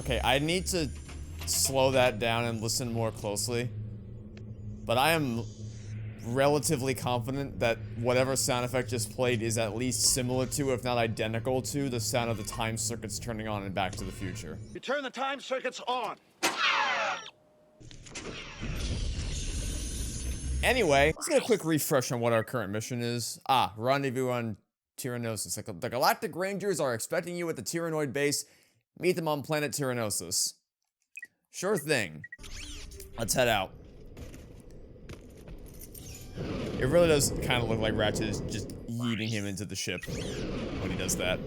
Okay, I need to slow that down and listen more closely. But I am relatively confident that whatever sound effect just played is at least similar to, if not identical to, the sound of the time circuits turning on in Back to the Future. You turn the time circuits on. Anyway, let's get a quick refresh on what our current mission is. Rendezvous on Tyhrranosis. The Galactic Rangers are expecting you at the Tyhrranoid base. Meet them on planet Tyhrranosis. Sure thing. Let's head out. It really does kind of look like Ratchet is just yeeting him into the ship when he does that.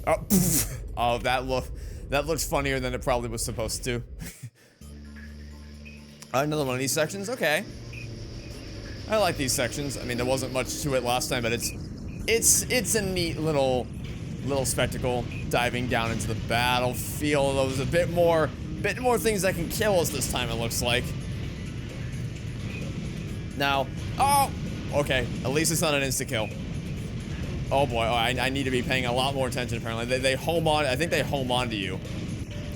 Oh, oh, that looks funnier than it probably was supposed to. Another one of these sections, okay. I like these sections. I mean, there wasn't much to it last time, but it's a neat little spectacle. Diving down into the battlefield. There was a bit more things that can kill us this time. It looks like. Now, oh, okay. At least it's not an insta kill. Oh boy, oh, I need to be paying a lot more attention apparently. They home on, I think they home onto you.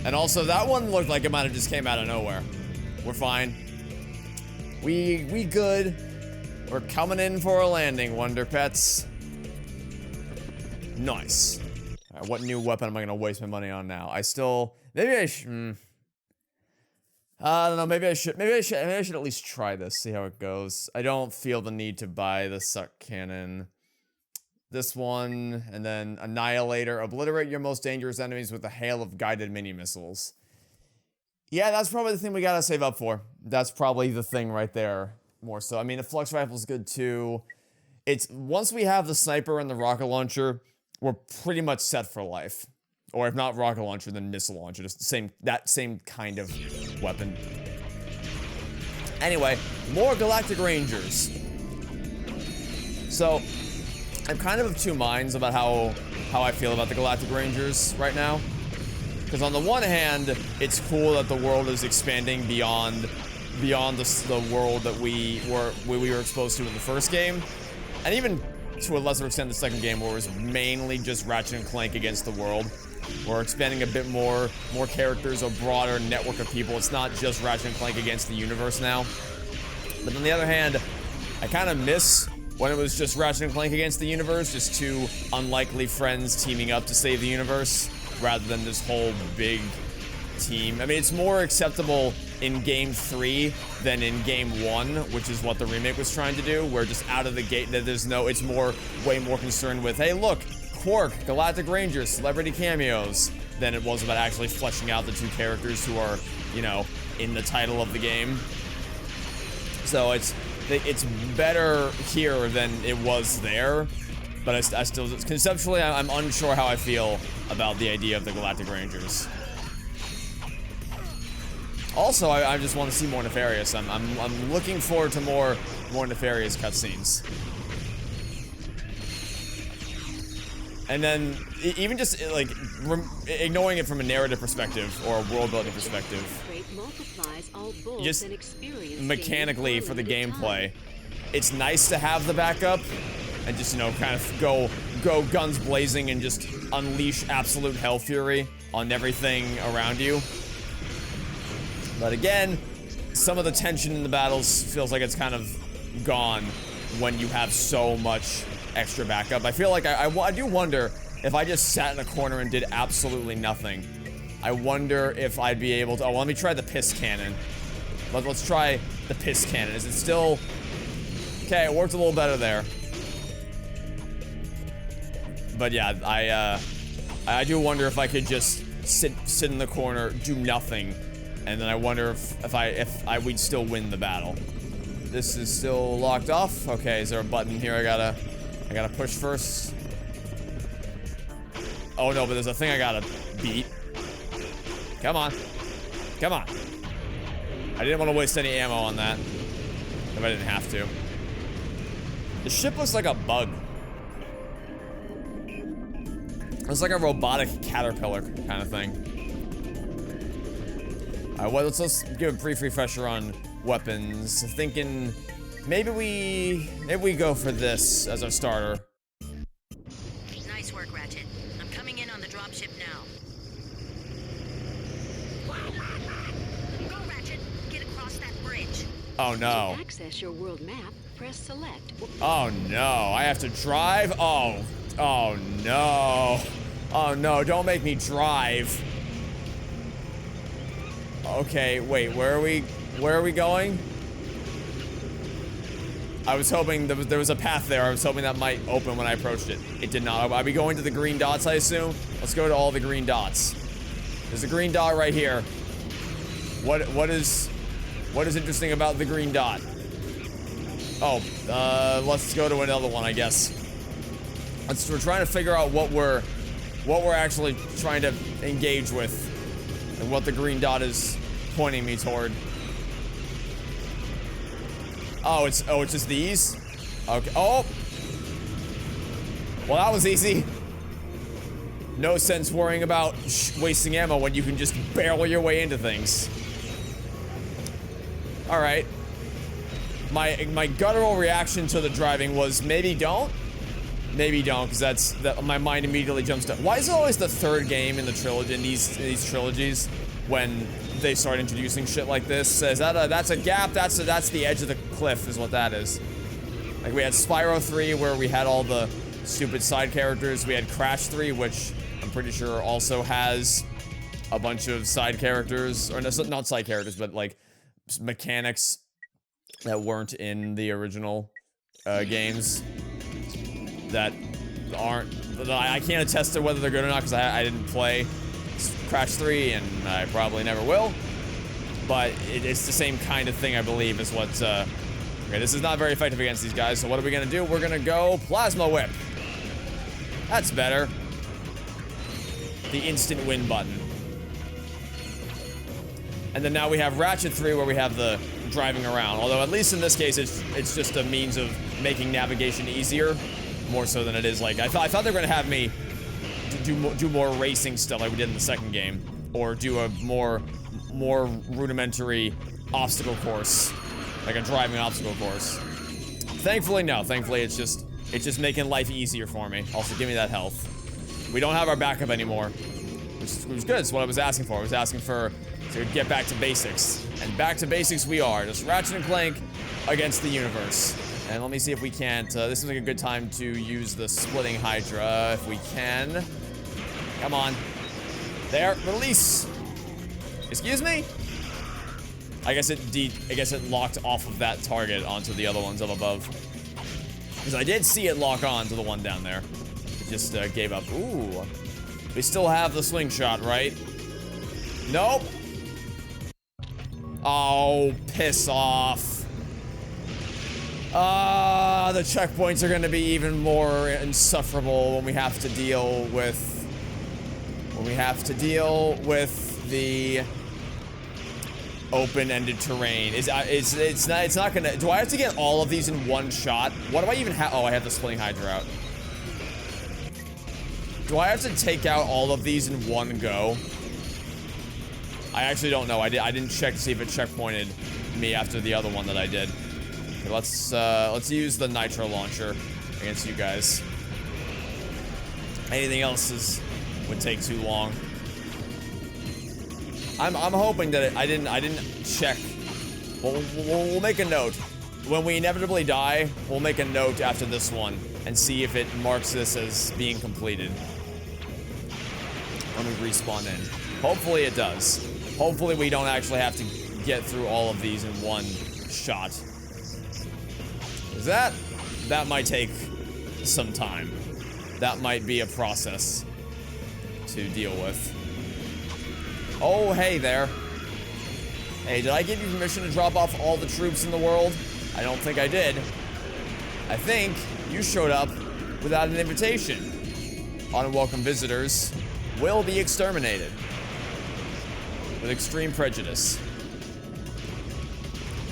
And also that one looked like it might have just came out of nowhere. We're fine. We good. We're coming in for a landing, Wonder Pets. Nice. Alright, what new weapon am I gonna waste my money on now? I don't know, maybe I should at least try this, see how it goes. I don't feel the need to buy the suck cannon. This one, and then Annihilator. Obliterate your most dangerous enemies with a hail of guided mini-missiles. Yeah, that's probably the thing we gotta save up for. That's probably the thing right there, more so. I mean, the Flux Rifle's good too. It's, once we have the Sniper and the Rocket Launcher, we're pretty much set for life. Or if not Rocket Launcher, then Missile Launcher. Just that same kind of weapon. Anyway, more Galactic Rangers. So, I'm kind of two minds about how I feel about the Galactic Rangers right now. Because on the one hand, it's cool that the world is expanding beyond the world that we were exposed to in the first game. And even to a lesser extent the second game, where it was mainly just Ratchet and Clank against the world. We're expanding a bit more characters, a broader network of people. It's not just Ratchet and Clank against the universe now. But on the other hand, I kind of miss when it was just Ratchet and Clank against the universe, just two unlikely friends teaming up to save the universe, rather than this whole big team. I mean, it's more acceptable in Game 3 than in Game 1, which is what the remake was trying to do, where just out of the gate, it's way more concerned with, hey look, Quark, Galactic Rangers, celebrity cameos, than it was about actually fleshing out the two characters who are, you know, in the title of the game. So it's better here than it was there, but I still, conceptually, I'm unsure how I feel about the idea of the Galactic Rangers. Also, I just want to see more Nefarious. I'm looking forward to more Nefarious cutscenes. And then, even just, like, ignoring it from a narrative perspective, or a world-building perspective, just mechanically for the gameplay, it's nice to have the backup, and just, you know, kind of go guns blazing and just unleash absolute hell fury on everything around you. But again, some of the tension in the battles feels like it's kind of gone when you have so much extra backup. I feel like I do wonder if I just sat in a corner and did absolutely nothing. I wonder if I'd be able to. Oh, well, let me try the piss cannon. Let's try the piss cannon. Is it still okay? It worked a little better there. But yeah, I do wonder if I could just sit in the corner, do nothing, and then I wonder if we'd still win the battle. This is still locked off. Okay, is there a button here I gotta push first? Oh no, but there's a thing I gotta beat. Come on. Come on. I didn't want to waste any ammo on that if I didn't have to. The ship looks like a bug. It's like a robotic caterpillar kind of thing. Alright, well, let's give a brief refresher on weapons. Thinking maybe we go for this as our starter. Nice work, Ratchet. I'm coming in on the dropship now. Go, Ratchet. Get across that bridge. Oh no. To access your world map, press select. Oh no, I have to drive? Oh no. Oh no, don't make me drive. Okay, wait, where are we going? I was hoping there was a path there. I was hoping that might open when I approached it. It did not. I'll be going to the green dots, I assume. Let's go to all the green dots. There's a green dot right here. What is interesting about the green dot? Oh, let's go to another one, I guess. We're trying to figure out what we're actually trying to engage with and what the green dot is pointing me toward. Oh, it's just these? Okay. Oh! Well, that was easy. No sense worrying about wasting ammo when you can just barrel your way into things. Alright. My guttural reaction to the driving was maybe don't? Maybe don't, because my mind immediately jumps to. Why is it always the third game in the trilogy, in these trilogies, when they start introducing shit like this? That's a gap, that's the edge of the cliff, is what that is. Like, we had Spyro 3, where we had all the stupid side characters. We had Crash 3, which I'm pretty sure also has a bunch of side characters, or no, not side characters, but like mechanics that weren't in the original games. That I can't attest to whether they're good or not, because I didn't play Crash 3, and I probably never will. But it's the same kind of thing, I believe, is what, okay, this is not very effective against these guys, so what are we gonna do? We're gonna go Plasma Whip. That's better. The instant win button. And then now we have Ratchet 3, where we have the driving around. Although, at least in this case, it's just a means of making navigation easier. More so than it is, like, I thought they were gonna have me do more racing stuff like we did in the second game. Or do a more rudimentary obstacle course. Like a driving obstacle course. Thankfully, no. Thankfully, it's just making life easier for me. Also, give me that health. We don't have our backup anymore. Which is good. It's what I was asking for. I was asking to get back to basics. And back to basics we are. Just Ratchet and Clank against the universe. And let me see if we can't, this is like a good time to use the splitting Hydra, if we can. Come on. There, release! Excuse me? I guess it locked off of that target onto the other ones up above. Because I did see it lock on to the one down there. It just, gave up. Ooh. We still have the slingshot, right? Nope. Oh, piss off. The checkpoints are gonna be even more insufferable when we have to deal with the open-ended terrain. It's not gonna. Do I have to get all of these in one shot? What do I even have? Oh, I have the splitting Hydra out. Do I have to take out all of these in one go? I actually don't know. I didn't check to see if it checkpointed me after the other one that I did. Okay, let's use the nitro launcher against you guys. Anything else would take too long. I'm hoping that I didn't check. We'll make a note. When we inevitably die, we'll make a note after this one and see if it marks this as being completed. Let me respawn in. Hopefully it does. Hopefully we don't actually have to get through all of these in one shot. That might take some time. That might be a process to deal with. Oh, hey there. Hey, did I give you permission to drop off all the troops in the world? I don't think I did. I think you showed up without an invitation. Unwelcome visitors will be exterminated with extreme prejudice.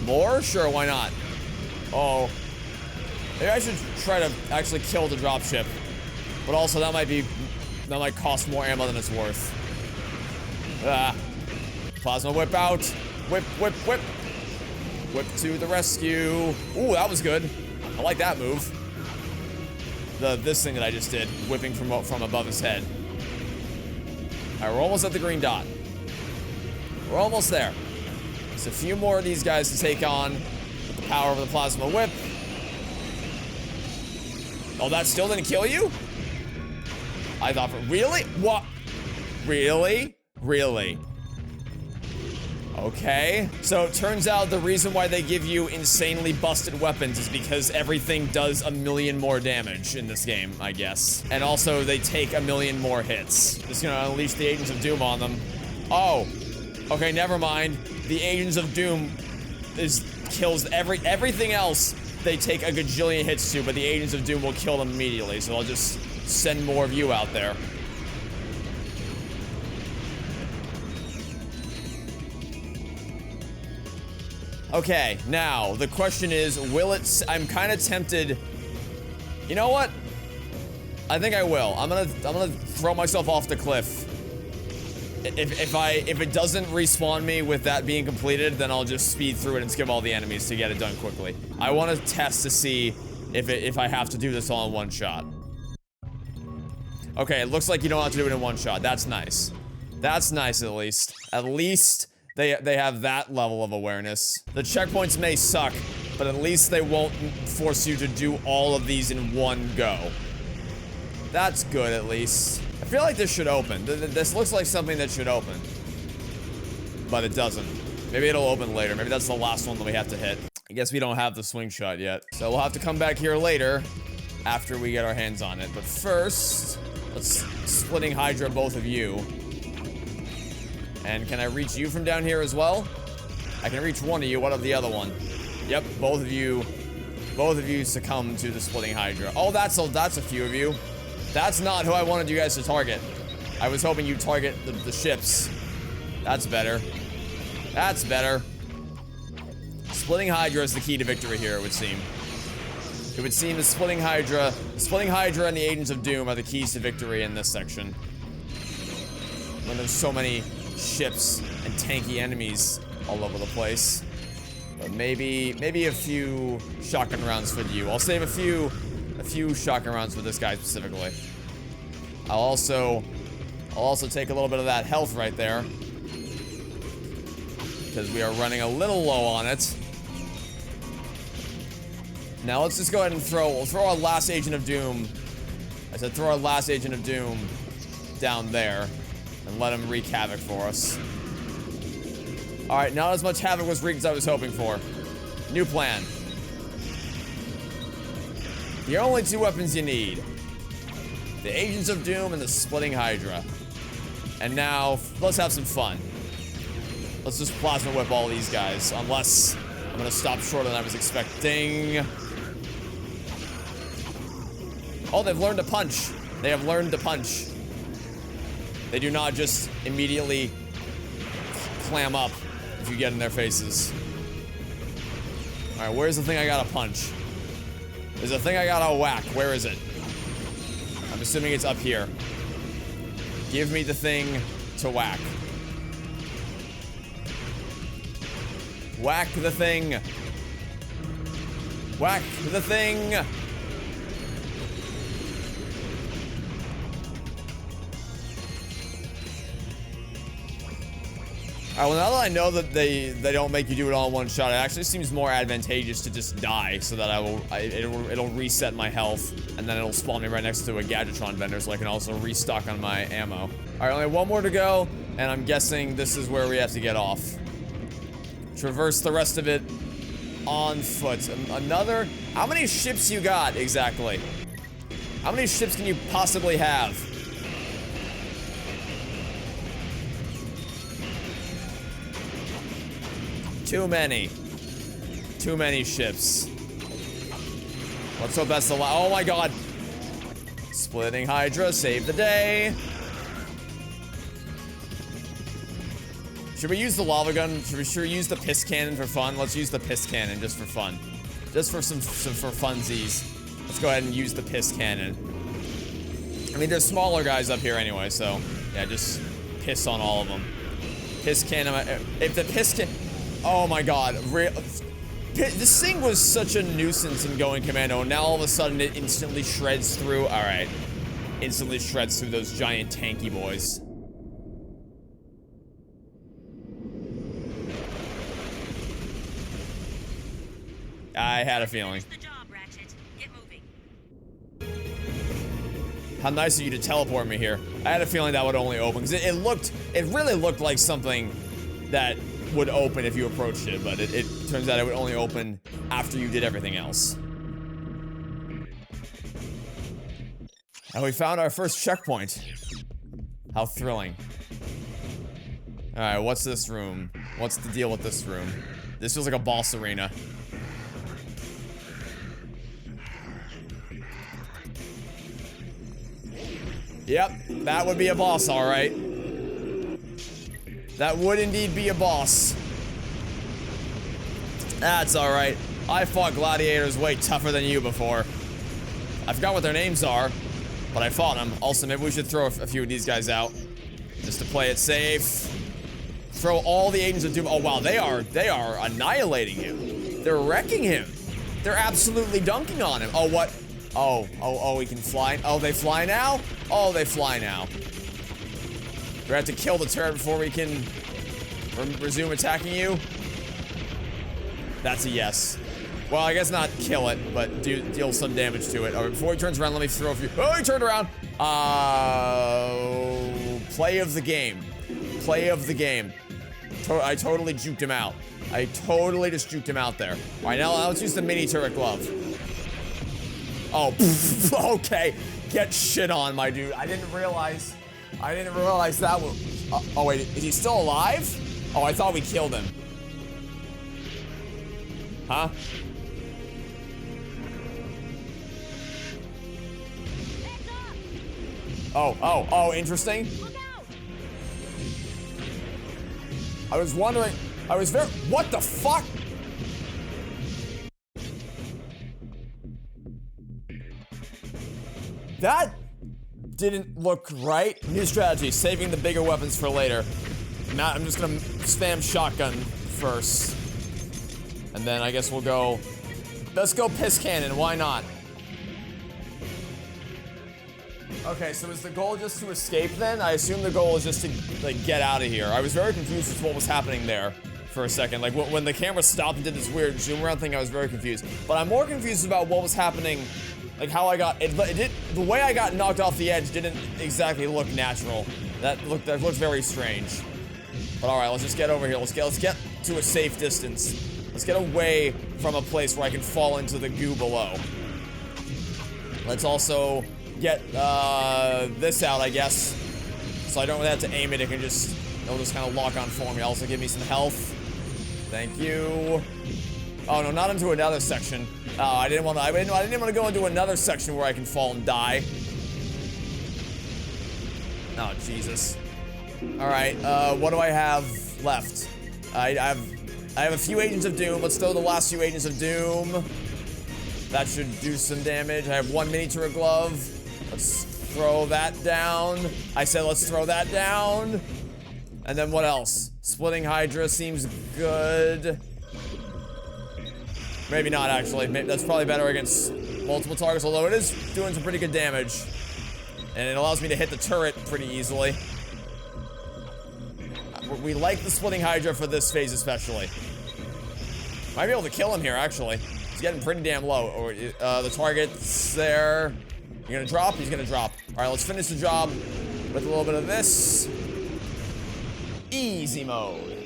More? Sure, why not? Oh. Maybe I should try to actually kill the dropship. But also, that might cost more ammo than it's worth. Ah. Plasma whip out. Whip, whip, whip. Whip to the rescue. Ooh, that was good. I like that move. This thing that I just did, whipping from above his head. Alright, we're almost at the green dot. We're almost there. Just a few more of these guys to take on with the power of the plasma whip. Oh, that still didn't kill you? I thought, really? What? Really? Really? Okay. So it turns out the reason why they give you insanely busted weapons is because everything does 1,000,000 more damage in this game, I guess. And also they take 1,000,000 more hits. Just gonna unleash the Agents of Doom on them. Oh. Okay, never mind. The Agents of Doom kills everything else they take a gajillion hits to, but the Agents of Doom will kill them immediately, so I'll just send more of you out there. Okay, now, the question is, will it... I'm kind of tempted... You know what? I think I will. I'm gonna throw myself off the cliff. If it doesn't respawn me with that being completed, then I'll just speed through it and skip all the enemies to get it done quickly. I want to test to see if I have to do this all in one shot. Okay, it looks like you don't have to do it in one shot. That's nice. That's nice, at least. At least they have that level of awareness. The checkpoints may suck, but at least they won't force you to do all of these in one go. That's good, at least. I feel like this should open. This looks like something that should open. But it doesn't. Maybe it'll open later. Maybe that's the last one that we have to hit. I guess we don't have the swing shot yet. So we'll have to come back here later after we get our hands on it. But first, let's splitting Hydra both of you. And can I reach you from down here as well? I can reach one of you. What of the other one? Yep, both of you succumb to the splitting Hydra. Oh, that's a few of you. That's not who I wanted you guys to target. I was hoping you'd target the ships. That's better. That's better. Splitting Hydra is the key to victory here, it would seem. It would seem the Splitting Hydra and the Agents of Doom are the keys to victory in this section. When there's so many ships and tanky enemies all over the place. But maybe a few shotgun rounds for you. I'll save a few shotgun rounds for this guy specifically. I'll also take a little bit of that health right there, because we are running a little low on it. Now let's just go ahead and we'll throw our last Agent of Doom. I said throw our last Agent of Doom down there and let him wreak havoc for us. Alright, not as much havoc was wreaked as I was hoping for. New plan. The only two weapons you need. The Agents of Doom and the Splitting Hydra. And now, let's have some fun. Let's just plasma whip all these guys. Unless I'm gonna stop shorter than I was expecting. Oh, they've learned to punch. They have learned to punch. They do not just immediately clam up if you get in their faces. Alright, where's the thing I gotta punch? There's a thing I gotta whack. Where is it? I'm assuming it's up here. Give me the thing to whack. Whack the thing. Whack the thing. Alright, well, now that I know that they don't make you do it all in one shot, it actually seems more advantageous to just die so that it'll reset my health, and then it'll spawn me right next to a Gadgetron vendor so I can also restock on my ammo. Alright, only one more to go, and I'm guessing this is where we have to get off. Traverse the rest of it on foot. Another... How many ships you got, exactly? How many ships can you possibly have? Too many. Too many ships. Let's hope that's the last. Oh my god. Splitting Hydra, save the day. Should we use the lava gun? Should we use the piss cannon for fun? Let's use the piss cannon just for fun. Just for some for funsies. Let's go ahead and use the piss cannon. I mean, there's smaller guys up here anyway, so yeah, just piss on all of them. Piss cannon. If the piss can, oh my god, this thing was such a nuisance in going commando, and now all of a sudden it instantly shreds through. All right, instantly shreds through those giant tanky boys. I had a feeling. Finish the job, Ratchet. Get moving. How nice of you to teleport me here. I had a feeling that would only open, because it really looked like something that would open if you approached it, but it turns out it would only open after you did everything else. And we found our first checkpoint. How thrilling. Alright, what's this room? What's the deal with this room? This feels like a boss arena. Yep, that would be a boss, alright. That would indeed be a boss. That's alright. I fought gladiators way tougher than you before. I forgot what their names are, but I fought them. Also, maybe we should throw a few of these guys out. Just to play it safe. Throw all the agents of doom. Oh wow, they are annihilating him. They're wrecking him. They're absolutely dunking on him. Oh, what? Oh, he can fly. Oh, they fly now? Oh, they fly now. Do I have to kill the turret before we can resume attacking you? That's a yes. Well, I guess not kill it, but deal some damage to it. All right, before he turns around, let me throw a few. Oh, he turned around. Play of the game. Play of the game. I totally juked him out. I totally just juked him out there. All right, now let's use the mini turret glove. Oh, okay. Get shit on, my dude. I didn't realize that was. Oh wait, is he still alive? Oh, I thought we killed him. Huh? Oh, interesting. I was wondering. What the fuck? That didn't look right. New strategy, saving the bigger weapons for later. Now I'm just gonna spam shotgun first. And then I guess we'll go, let's go piss cannon, why not? Okay, so is the goal just to escape then? I assume the goal is just to, like, get out of here. I was very confused with what was happening there for a second. Like, when the camera stopped and did this weird zoom around thing, I was very confused. But I'm more confused about what was happening. Like how I got the way I got knocked off the edge didn't exactly look natural. That looked very strange. But all right, let's just get over here. Let's get to a safe distance. Let's get away from a place where I can fall into the goo below. Let's also get this out, I guess, so I don't really have to aim it. It'll just kind of lock on for me. Also give me some health. Thank you. Oh no, not into another section. Oh, I didn't want to go into another section where I can fall and die. Oh Jesus. All right, what do I have left? I have a few Agents of Doom. Let's throw the last few Agents of Doom. That should do some damage. I have one mini turret glove. Let's throw that down. I said let's throw that down. And then what else? Splitting Hydra seems good. Maybe not, actually. That's probably better against multiple targets, although it is doing some pretty good damage. And it allows me to hit the turret pretty easily. We like the Splitting Hydra for this phase especially. Might be able to kill him here, actually. He's getting pretty damn low. Or the target's there. You're gonna drop? He's gonna drop. Alright, let's finish the job with a little bit of this. Easy mode.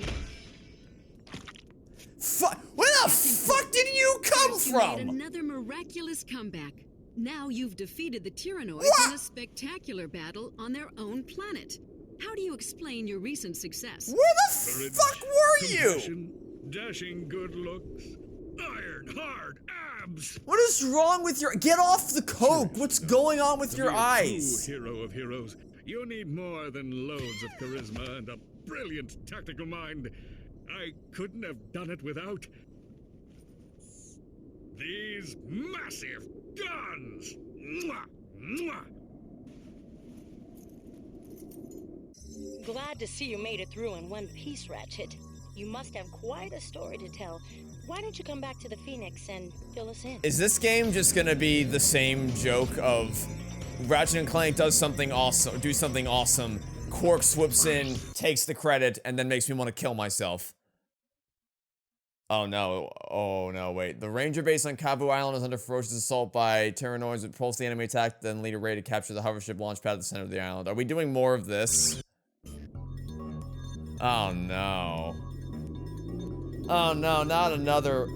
Where the fuck did you come from? You made another miraculous comeback. Now you've defeated the Tyhrranosis in a spectacular battle on their own planet. How do you explain your recent success? Where the fuck were you? Dashing good looks, iron hard abs. What is wrong with your? Get off the coke. What's going on with your eyes? True hero of heroes. You need more than loads of charisma and a brilliant tactical mind. I couldn't have done it without these massive guns. Mwah! Mwah! Glad to see you made it through in one piece, Ratchet. You must have quite a story to tell. Why don't you come back to the Phoenix and fill us in? Is this game just gonna be the same joke of Ratchet and Clank does something awesome, Quark swoops in, takes the credit, and then makes me want to kill myself? Oh no, wait. The ranger base on Kabu Island is under ferocious assault by Tyhrranosis with pulse the enemy attack, then lead a raid to capture the hover ship launch pad at the center of the island. Are we doing more of this? Oh no. Oh no, not another.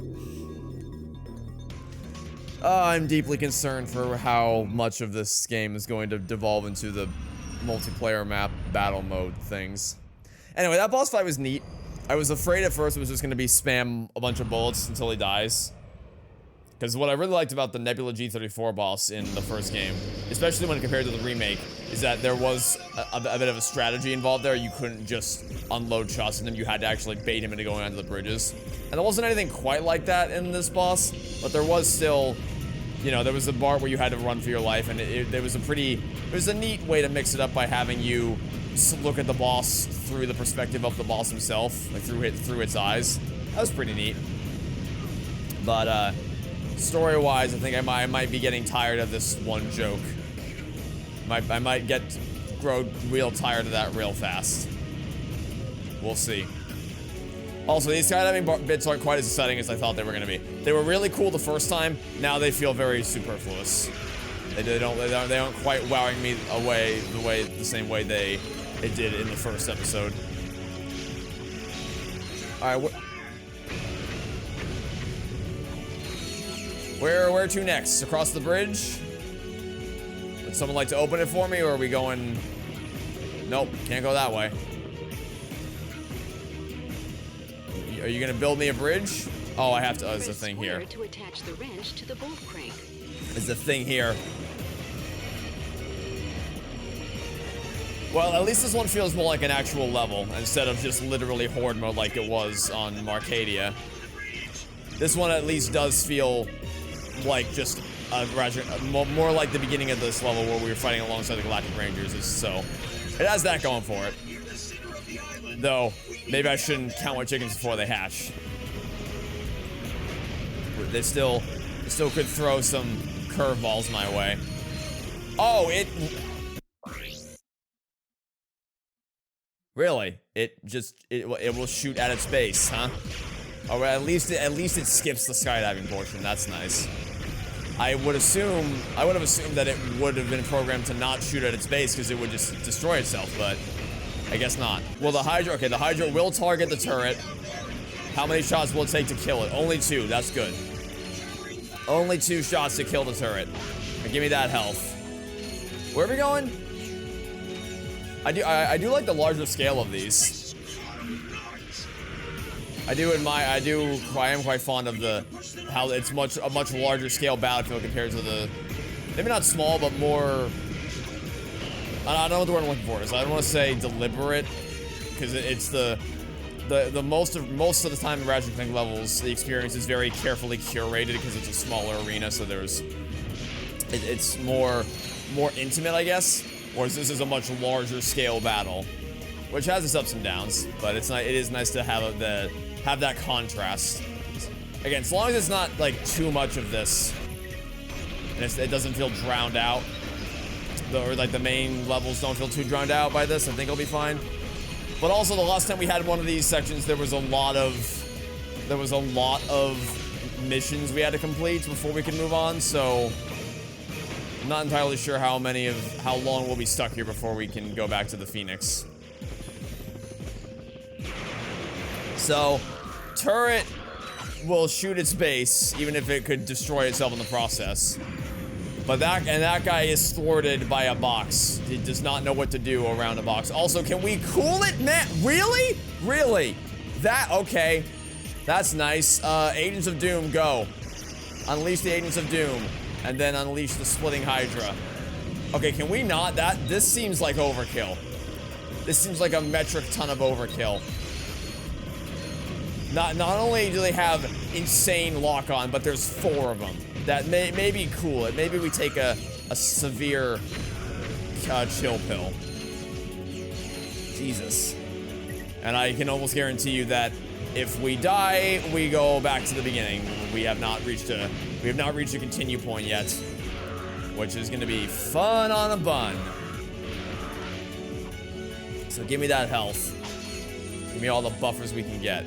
Oh, I'm deeply concerned for how much of this game is going to devolve into the multiplayer map battle mode things. Anyway, that boss fight was neat. I was afraid at first it was just going to be spam a bunch of bullets until he dies. Because what I really liked about the Nebula G34 boss in the first game, especially when compared to the remake, is that there was a bit of a strategy involved there. You couldn't just unload shots on him, you had to actually bait him into going onto the bridges. And there wasn't anything quite like that in this boss, but there was still, you know, there was a part where you had to run for your life, and it was a neat way to mix it up by having you look at the boss through the perspective of the boss himself, like through its eyes. That was pretty neat. But story-wise, I think I might be getting tired of this one joke. I might grow real tired of that real fast. We'll see. Also, these skydiving bits aren't quite as exciting as I thought they were going to be. They were really cool the first time. Now they feel very superfluous. They aren't quite wowing me away the same way it did in the first episode. All right, where to next? Across the bridge? Would someone like to open it for me, or are we going? Nope, can't go that way. Are you gonna build me a bridge? Oh, I have to. Oh, there's a thing here. To attach the wrench to the bolt crank. There's a thing here. Well, at least this one feels more like an actual level instead of just literally horde mode like it was on Marcadia. This one at least does feel like just more like the beginning of this level where we were fighting alongside the Galactic Rangers. So it has that going for it. Though maybe I shouldn't count my chickens before they hatch. They still could throw some curveballs my way. Oh, it. Really? It will shoot at its base, huh? Or at least it skips the skydiving portion. That's nice. I would have assumed that it would have been programmed to not shoot at its base because it would just destroy itself, but I guess not. Well, the Hydra, okay, the Hydra will target the turret. How many shots will it take to kill it? Only 2, that's good. Only 2 shots to kill the turret. But give me that health. Where are we going? I do like the larger scale of these. I am quite fond of how it's a much larger scale battlefield compared to the, maybe not small, but more, I don't know what the word I'm looking for is. I don't want to say deliberate, because it's the most of the time in Ratchet Clank levels, the experience is very carefully curated because it's a smaller arena, so it's more intimate, I guess. Whereas this is a much larger scale battle, which has its ups and downs, but it is nice to have that contrast. Again, as long as it's not like too much of this, and it doesn't feel drowned out, or like the main levels don't feel too drowned out by this, I think it'll be fine. But also, the last time we had one of these sections, there was a lot of missions we had to complete before we could move on, so I'm not entirely sure how long we'll be stuck here before we can go back to the Phoenix. So, turret will shoot its base, even if it could destroy itself in the process. But that guy is thwarted by a box. He does not know what to do around a box. Also, can we cool it, Matt? Really? Really? Okay. That's nice. Agents of Doom, go. Unleash the Agents of Doom. And then unleash the splitting Hydra. Okay, can we not? This seems like overkill. this seems like a metric ton of overkill. Not only do they have insane lock-on, but there's 4 of them. That may be cool. Maybe we take a severe chill pill. Jesus. And I can almost guarantee you that if we die, we go back to the beginning. We have not reached a continue point yet, which is going to be fun on a bun. So give me that health. Give me all the buffers we can get.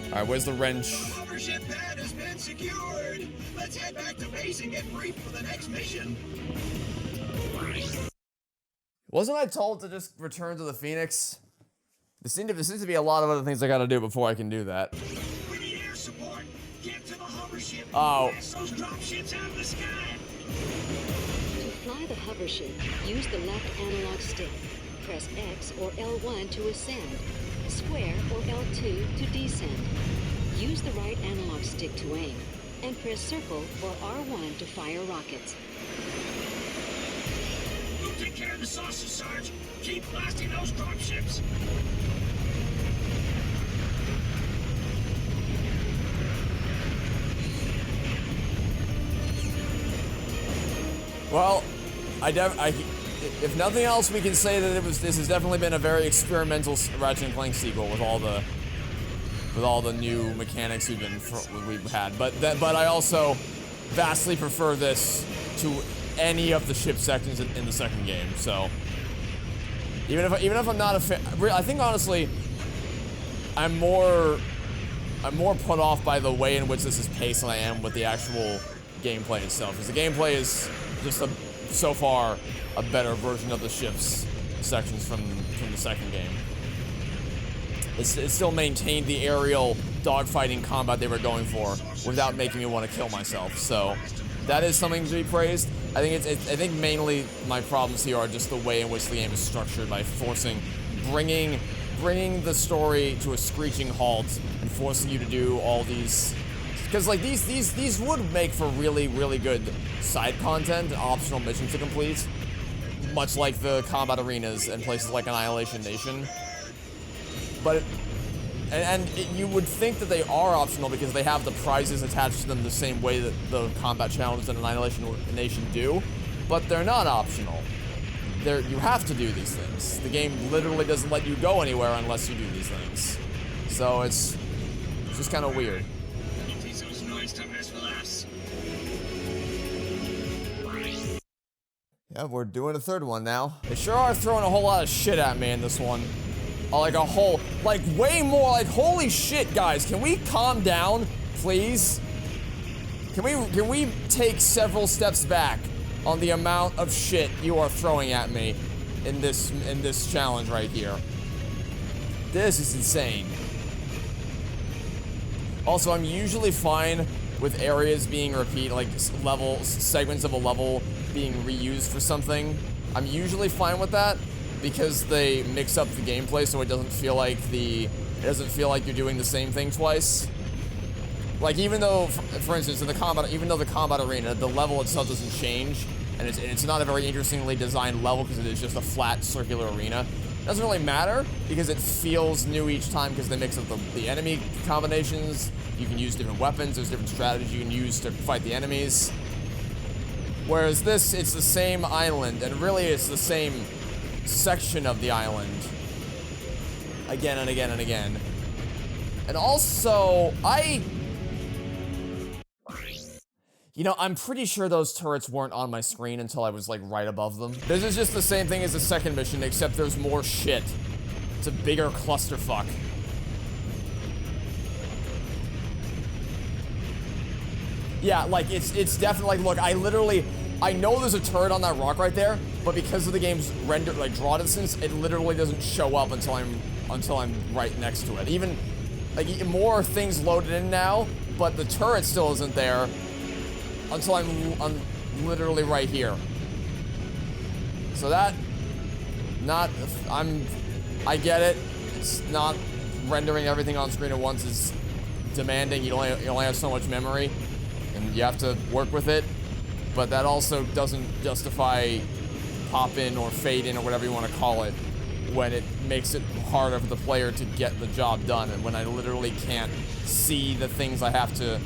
All right, where's the wrench? Overship pad has been secured. Let's head back to base and get briefed for the next mission. Wasn't I told to just return to the Phoenix? There seems to be a lot of other things I gotta do before I can do that. We need air support. Get to the hover ship. Oh. Blast those drop ships out of the sky. To fly the hover ship, use the left analog stick. Press X or L1 to ascend, square or L2 to descend. Use the right analog stick to aim, and press circle or R1 to fire rockets. We'll take care of the saucer, Sarge. Keep blasting those drop ships. Well, if nothing else, we can say that this has definitely been a very experimental Ratchet Clank sequel with all the new mechanics we've had. But I also vastly prefer this to any of the ship sections in the second game. So even if I'm not a fan, I think honestly, I'm more put off by the way in which this is paced than I am with the actual gameplay itself. Because the gameplay is just so far a better version of the ship's sections from the second game. It still maintained the aerial dogfighting combat they were going for without making me want to kill myself. So that is something to be praised. I think mainly my problems here are just the way in which the game is structured by bringing the story to a screeching halt and forcing you to do all these. Because like these would make for really, really good side content, optional missions to complete, much like the combat arenas and places like Annihilation Nation. But you would think that they are optional because they have the prizes attached to them the same way that the combat challenges in Annihilation Nation do, but they're not optional. You have to do these things. The game literally doesn't let you go anywhere unless you do these things. So it's just kind of weird. Yeah, we're doing a third one now. They sure are throwing a whole lot of shit at me in this one. Way more, holy shit, guys. Can we calm down, please? Can we take several steps back on the amount of shit you are throwing at me in this challenge right here? This is insane. Also, I'm usually fine with areas being segments of a level being reused for something. I'm usually fine with that because they mix up the gameplay so it doesn't feel like you're doing the same thing twice. Like, even though, for instance, even though the combat arena, the level itself doesn't change, and it's not a very interestingly designed level because it is just a flat circular arena, it doesn't really matter because it feels new each time because they mix up the enemy combinations. You can use different weapons, there's different strategies you can use to fight the enemies. Whereas this, it's the same island, and really it's the same section of the island. Again and again and again. And also, I'm pretty sure those turrets weren't on my screen until I was, right above them. This is just the same thing as the second mission, except there's more shit. It's a bigger clusterfuck. Yeah, it's definitely, look, I know there's a turret on that rock right there, but because of the game's draw distance, it literally doesn't show up until I'm right next to it. Even, more things loaded in now, but the turret still isn't there until I'm literally right here. So I get it. It's not rendering everything on screen at once is demanding. You only have so much memory, and you have to work with it. But that also doesn't justify pop in or fade in or whatever you want to call it when it makes it harder for the player to get the job done, and when I literally can't see the things I have to...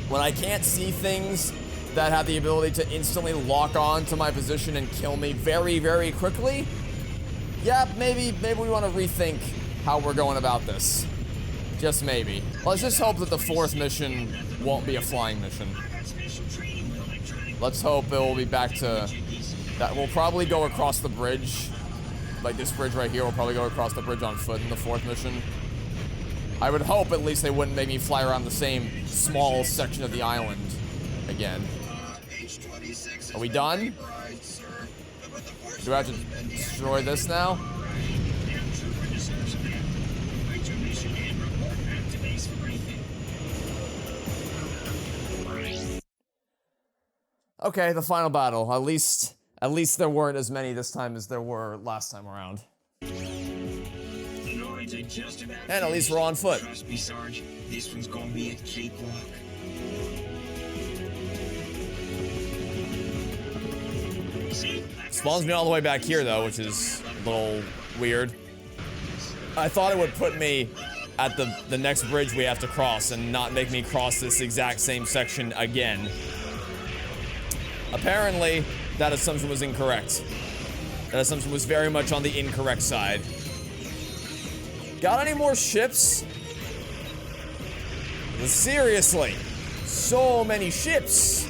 When I can't see things that have the ability to instantly lock on to my position and kill me very, very quickly, yeah, maybe we want to rethink how we're going about this. Just maybe. Let's just hope that the 4th mission won't be a flying mission. Let's hope it will be back to... That we'll probably go across the bridge. Like this bridge right here, we'll probably go across the bridge on foot in the 4th mission. I would hope at least they wouldn't make me fly around the same small section of the island again. Are we done? Do I have to destroy this now? Okay, the final battle. At least there weren't as many this time as there were last time around. And at least we're on foot. Trust me, Sarge. This one's gonna be a cakewalk. Spawns me all the way back here though, which is a little weird. I thought it would put me at the next bridge we have to cross and not make me cross this exact same section again. Apparently, that assumption was incorrect. That assumption was very much on the incorrect side. Got any more ships? Seriously, so many ships.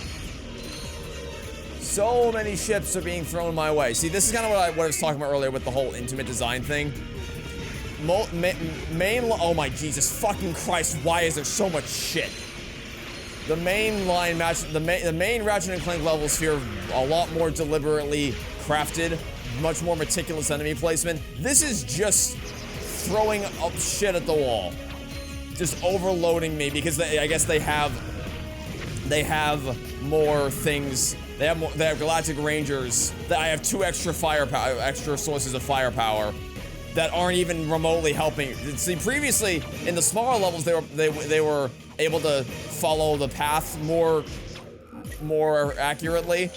So many ships are being thrown my way. See, this is kind of what I was talking about earlier with the whole intimate design thing. Oh my Jesus fucking Christ, why is there so much shit? The main line match, the main Ratchet and Clank levels feel a lot more deliberately crafted, much more meticulous enemy placement. This is just throwing up shit at the wall, just overloading me because I guess they have more things. They have Galactic Rangers. That I have 2 extra firepower, extra sources of firepower that aren't even remotely helping. See, previously in the smaller levels, they were able to follow the path more accurately.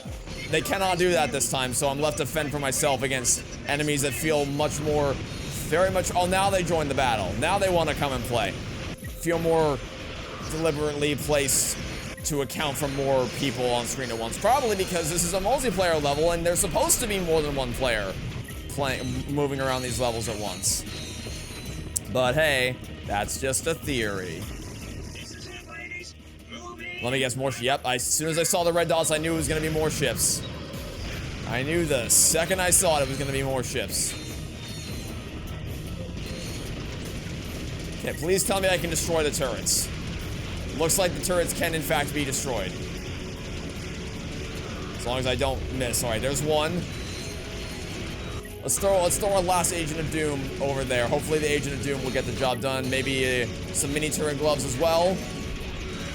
They cannot do that this time, so I'm left to fend for myself against enemies that feel very much. Oh, now they join the battle. Now they want to come and play. Feel more deliberately placed to account for more people on screen at once. Probably because this is a multiplayer level and there's supposed to be more than one player moving around these levels at once. But hey, that's just a theory. Let me guess, more yep, as soon as I saw the red dots, I knew it was gonna be more ships. I knew the second I saw it was gonna be more ships. Okay, please tell me I can destroy the turrets. Looks like the turrets can in fact be destroyed. As long as I don't miss. Alright, there's one. Let's throw our last Agent of Doom over there. Hopefully the Agent of Doom will get the job done. Maybe some mini turret gloves as well.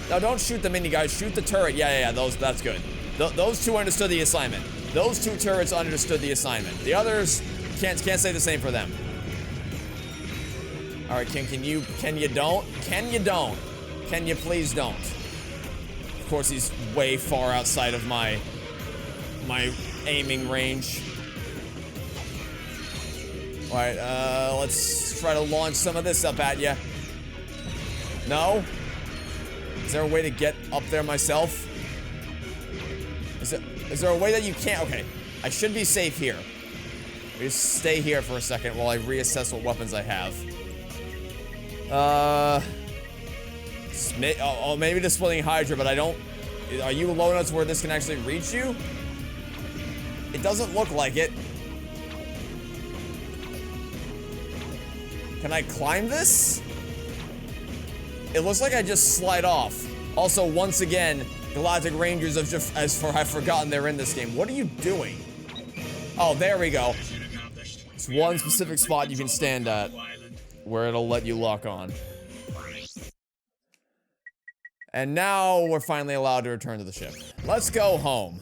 Now don't shoot the mini guys, shoot the turret. Yeah, that's good. Those 2 understood the assignment. Those 2 turrets understood the assignment. The others can't say the same for them. All right, can you don't? Can you please don't? Of course, he's way far outside of my aiming range. All right, let's try to launch some of this up at you. No? Is there a way to get up there myself? Is there a way that you can't? Okay, I should be safe here. Just stay here for a second while I reassess what weapons I have. Maybe the splitting Hydra, but I don't... Are you low enough where this can actually reach you? It doesn't look like it. Can I climb this? It looks like I just slide off. Also, once again, Galactic Rangers have forgotten they're in this game. What are you doing? Oh, there we go. It's one specific spot you can stand at where it'll let you lock on. And now we're finally allowed to return to the ship. Let's go home.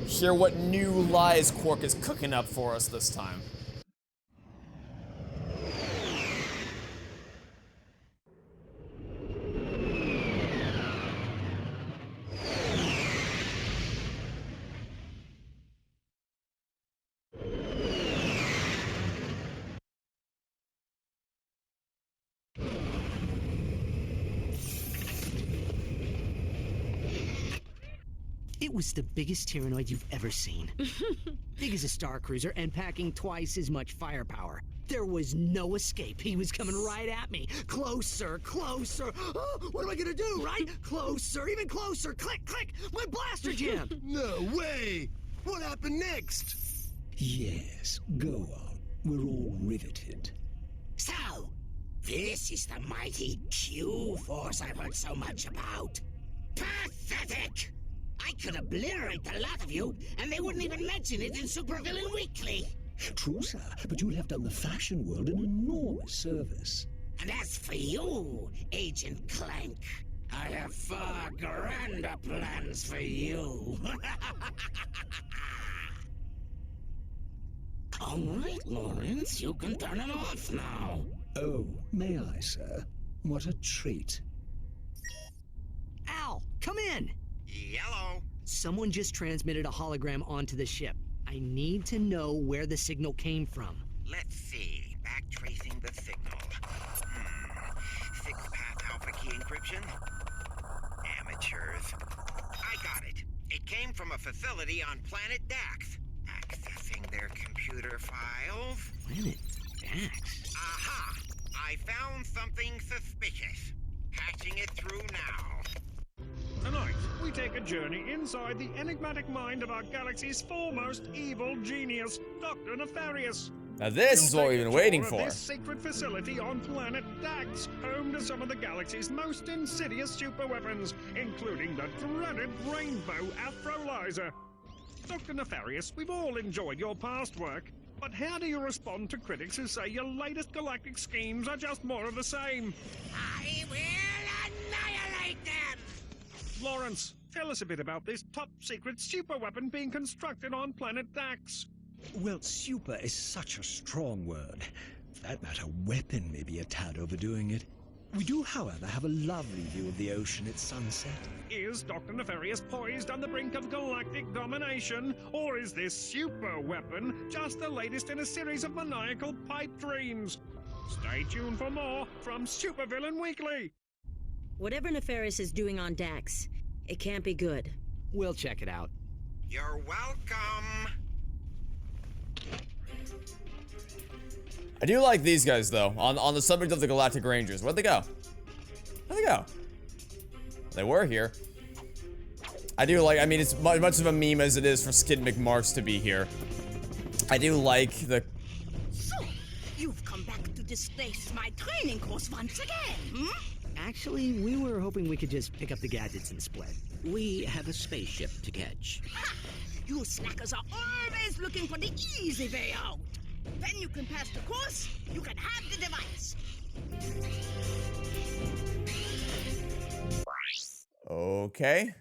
Hear what new lies Quark is cooking up for us this time. It was the biggest Tyhrranoid you've ever seen. Big as a Star Cruiser and packing twice as much firepower. There was no escape. He was coming right at me. Closer, closer. Oh, what am I gonna do, right? Closer, even closer. Click, click. My blaster jammed. No way! What happened next? Yes, go on. We're all riveted. So, this is the mighty Q-Force I've heard so much about. Pathetic! I could obliterate the lot of you, and they wouldn't even mention it in Supervillain Weekly. True, sir, but you'll have done the fashion world an enormous service. And as for you, Agent Clank, I have far grander plans for you. All right, Lawrence, you can turn it off now. Oh, may I, sir? What a treat. Al, come in! Yellow. Someone just transmitted a hologram onto the ship. I need to know where the signal came from. Let's see. Backtracing the signal. Six-path alpha key encryption? Amateurs. I got it. It came from a facility on planet Dax. Accessing their computer files. Planet Dax? Aha! I found something suspicious. Patching it through now. Tonight, we take a journey inside the enigmatic mind of our galaxy's foremost evil genius, Dr. Nefarious. Now this is what we've been waiting We'll for. take a tour of this secret facility on planet Dax, home to some of the galaxy's most insidious superweapons, including the dreaded Rainbow Aphrolyzer. Dr. Nefarious, we've all enjoyed your past work, but how do you respond to critics who say your latest galactic schemes are just more of the same? I will annihilate them! Lawrence, tell us a bit about this top-secret superweapon being constructed on planet Dax. Well, super is such a strong word. For that matter, weapon may be a tad overdoing it. We do, however, have a lovely view of the ocean at sunset. Is Dr. Nefarious poised on the brink of galactic domination, or is this super weapon just the latest in a series of maniacal pipe dreams? Stay tuned for more from Supervillain Weekly. Whatever Nefarious is doing on Dax, it can't be good. We'll check it out. You're welcome. I do like these guys though. On the subject of the Galactic Rangers, where'd they go? Where'd they go? They were here. I do like. I mean, it's much of a meme as it is for Skid McMarks to be here. I do like the. So, you've come back to disgrace my training course once again, hmm? Actually, we were hoping we could just pick up the gadgets and split. We have a spaceship to catch. Ha! You snackers are always looking for the easy way out. When you can pass the course, you can have the device. Okay.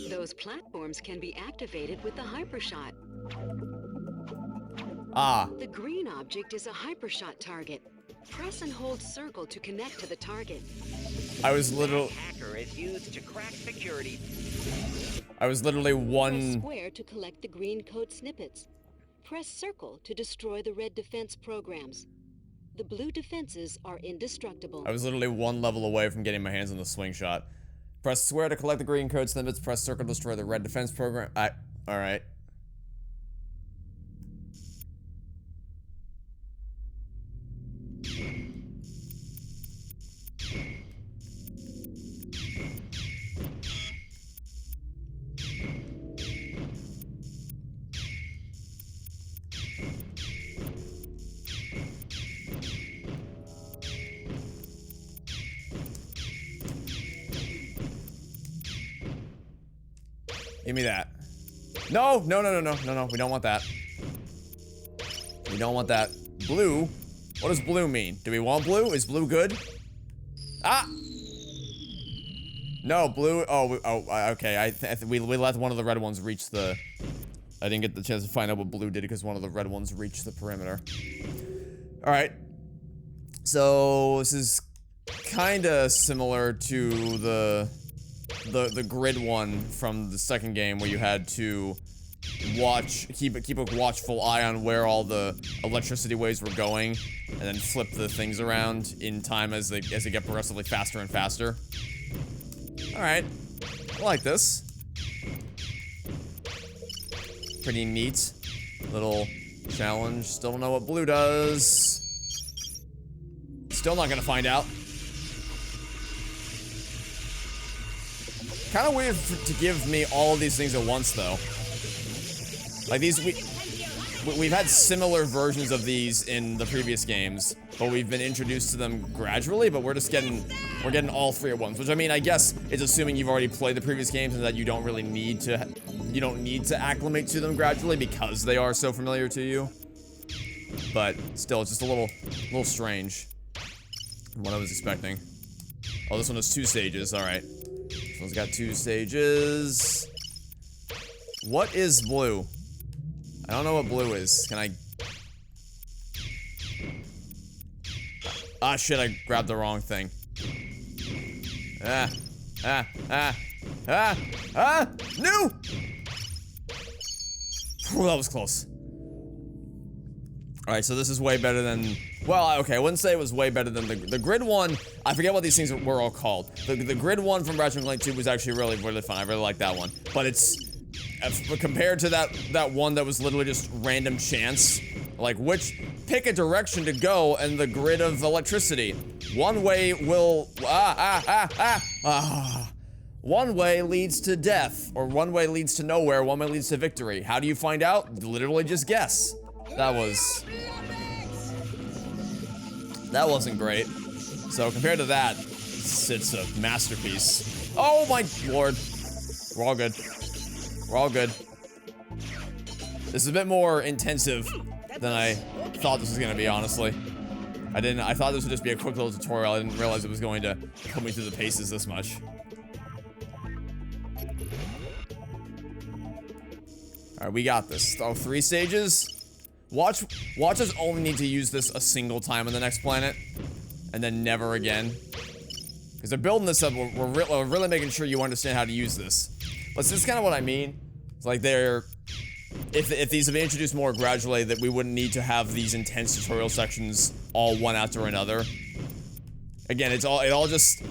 Those platforms can be activated with the hypershot. Ah. The green object is a hypershot target. Press and hold circle to connect to the target. I was literally. Hacker is used to crack security. I was literally Press one. square to collect the green code snippets. Press circle to destroy the red defense programs. The blue defenses are indestructible. I was literally one level away from getting my hands on the swing shot. Press square to collect the green code snippets. Press circle to destroy the red defense program. All right. Give me that. No, no, no, no, no, no, no. We don't want that. We don't want that. Blue? What does blue mean? Do we want blue? Is blue good? Ah! No, blue. Oh, okay. We let one of the red ones reach the. I didn't get the chance to find out what blue did because one of the red ones reached the perimeter. All right. So this is kind of similar to the grid one from the second game where you had to keep a watchful eye on where all the electricity waves were going and then flip the things around in time as they get progressively faster and faster. All right. I like this. Pretty neat. Little challenge. Still don't know what blue does. Still not gonna find out. Kind of weird to give me all of these things at once, though. Like these, we've had similar versions of these in the previous games, but we've been introduced to them gradually. But we're getting all three at once. Which, I mean, I guess it's assuming you've already played the previous games and that you don't really need to, acclimate to them gradually because they are so familiar to you. But still, it's just a little strange from what I was expecting. Oh, this one has 2 stages. All right. This one's got 2 stages. What is blue? I don't know what blue is. Can I... Ah, shit, I grabbed the wrong thing. No! Whew, that was close. Alright, so this is way better than... Well, okay, I wouldn't say it was way better than the grid one. I forget what these things were all called. The grid one from Ratchet Clank 2 was actually really fun. I really like that one. But it's... compared to that one that was literally just random chance. Like, pick a direction to go and the grid of electricity. One way will... One way leads to death. Or one way leads to nowhere. One way leads to victory. How do you find out? Literally just guess. That wasn't great. So compared to that, it's a masterpiece. Oh my lord. We're all good. We're all good. This is a bit more intensive than I thought this was gonna be, honestly. I thought this would just be a quick little tutorial. I didn't realize it was going to put me through the paces this much. Alright, we got this. Oh, 3 stages? Watch us only need to use this a single time on the next planet, and then never again. Because they're building this up, we're really making sure you understand how to use this. But this is kind of what I mean. It's like if these have been introduced more gradually, that we wouldn't need to have these intense tutorial sections all one after another. Again, it all just,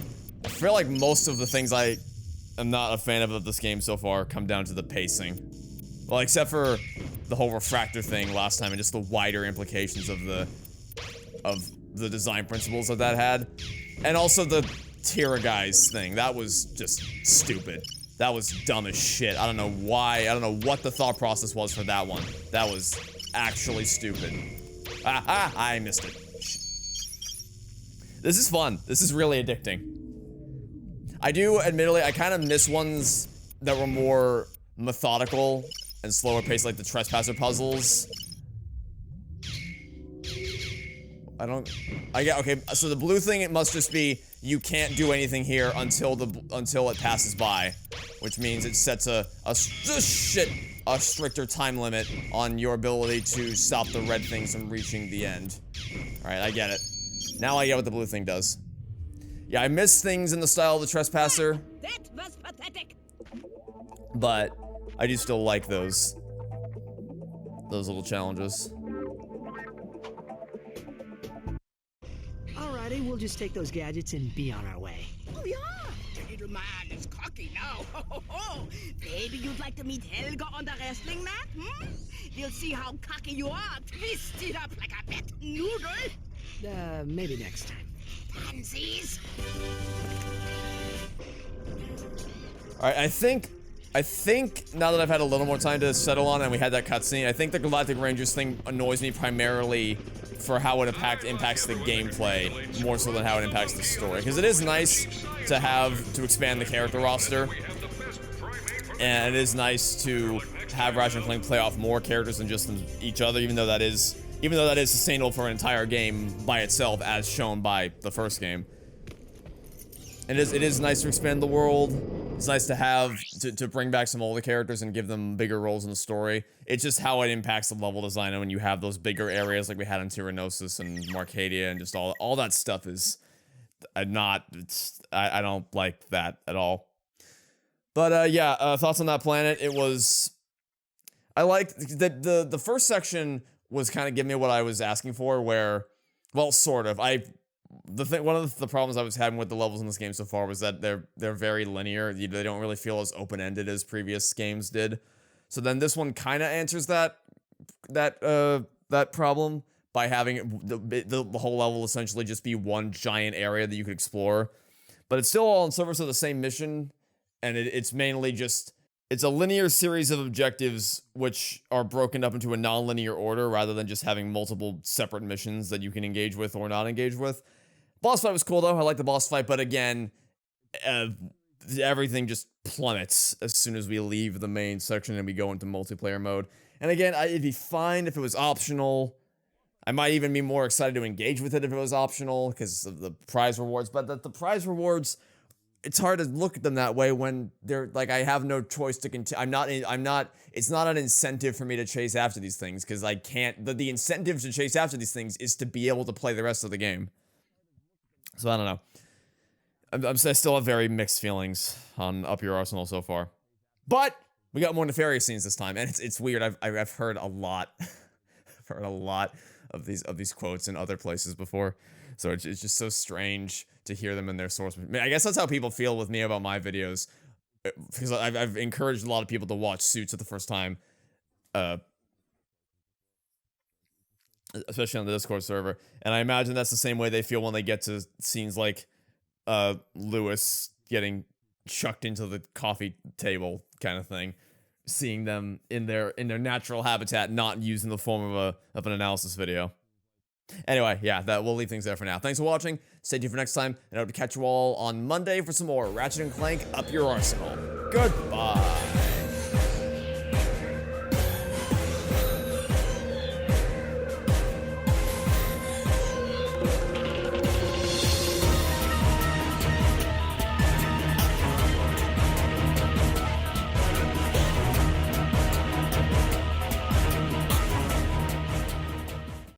I feel like most of the things I am not a fan of this game so far come down to the pacing. Well, except for the whole refractor thing last time and just the wider implications of the design principles that had. And also the Tyhrra guys thing. That was just stupid. That was dumb as shit. I don't know why. I don't know what the thought process was for that one. That was actually stupid. I missed it. This is fun. This is really addicting. I do, admittedly, I kind of miss ones that were more methodical and slower paced, like the Trespasser puzzles. Okay, so the blue thing, it must just be you can't do anything here until it passes by, which means it sets a stricter time limit on your ability to stop the red things from reaching the end. Alright, I get it. Now I get what the blue thing does. Yeah, I miss things in the style of the Trespasser. That was pathetic. But I do still like those little challenges. Alrighty, we'll just take those gadgets and be on our way. Oh yeah, the little man is cocky now. Maybe you'd like to meet Helga on the wrestling mat, hmm? We'll see how cocky you are, twisted up like a wet noodle. Maybe next time. Pansies. Alright, I think now that I've had a little more time to settle on and we had that cutscene, I think the Galactic Rangers thing annoys me primarily for how it impacts the gameplay more so than how it impacts the story. Because it is nice to expand the character roster, and it is nice to have Ratchet Clank play off more characters than just each other, even though that is sustainable for an entire game by itself, as shown by the first game. And it is nice to expand the world. It's nice to have to bring back some older characters and give them bigger roles in the story. It's just how it impacts the level design, and when you have those bigger areas like we had in Tyhrranosis and Marcadia and just all that stuff is I don't like that at all. But yeah, thoughts on that planet? I liked the first section was kind of giving me what I was asking for, where, well, sort of. one of the problems I was having with the levels in this game so far was that they're very linear. They don't really feel as open-ended as previous games did. So then this one kind of answers that problem by having the whole level essentially just be one giant area that you could explore. But it's still all in service of the same mission, and it's mainly just, it's a linear series of objectives which are broken up into a non-linear order rather than just having multiple separate missions that you can engage with or not engage with. Boss fight was cool though, I like the boss fight, but again, everything just plummets as soon as we leave the main section and we go into multiplayer mode. And again, it'd be fine if it was optional. I might even be more excited to engage with it if it was optional because of the prize rewards, but the prize rewards, it's hard to look at them that way when they're like, I have no choice to continue. It's not an incentive for me to chase after these things because I can't, the incentive to chase after these things is to be able to play the rest of the game. So I don't know. I still have very mixed feelings on Up Your Arsenal so far, but we got more nefarious scenes this time, and it's weird. I've heard a lot, I've heard a lot of these quotes in other places before, so it's just so strange to hear them in their source. I guess that's how people feel with me about my videos, because I've encouraged a lot of people to watch Suits at the first time, especially on the Discord server, and I imagine that's the same way they feel when they get to scenes like Lewis getting chucked into the coffee table kind of thing, seeing them in their natural habitat, not used in the form of an analysis video. Anyway, yeah, we'll leave things there for now. Thanks for watching. Stay tuned for next time, and I hope to catch you all on Monday for some more Ratchet & Clank Up Your Arsenal. Goodbye.